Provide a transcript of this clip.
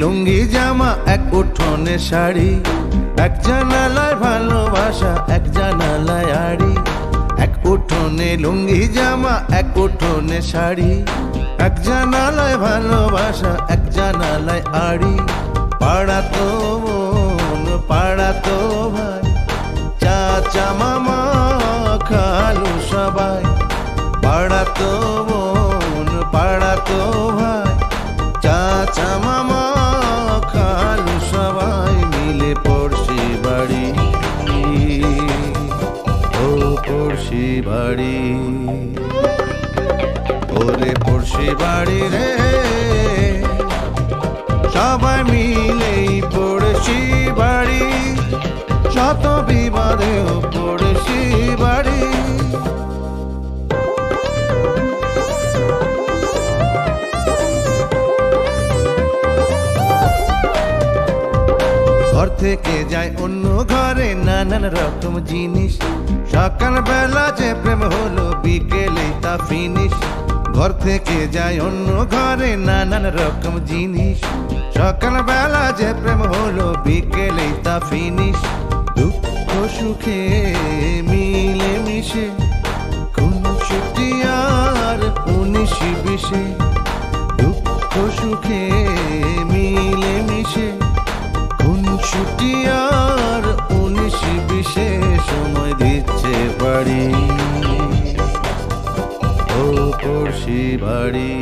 লুঙ্গি জামা এক উঠোনে শাড়ি, এক জানালায় ভালোবাসা এক জানালায় আড়ি। এক উঠোনে লুঙ্গি জামা এক উঠোনে শাড়ি, এক জানালায় ভালোবাসা এক জানালায় আড়ি। পাড়া তো বোন পাড়া তো ভাই, চাচা মামা খালু সবাই। পাড়া তো বোন পাড়া তো ভাই, চাচা মামা খালু সবাই মিলে পড়শি বাড়ি, ও পড়শি বাড়ি, ওরে পড়শি বাড়ি রে। সবাই মিলেই পড়শি বাড়ি, শত বিবাদেও পড়শি বাড়ি। ঘর থেকে যায় অন্য ঘরে নানান রকম জিনিস, সকাল বেলা যে প্রেম হলো বিকেলেই তা ফিনিশ। ঘর থেকে যায় অন্য ঘরে নানান রকম জিনিস, সকাল বেলা যে প্রেম হলো বিকেলেই তা ফিনিশ। দুঃখ সুখে মিলে মিশে কোন ছুটি আর 19-20, দুঃখ সুখে মিলে মিশে ছুটি আর 19-20 সময় দিচ্ছে বাড়ি, ও পড়শি বাড়ি।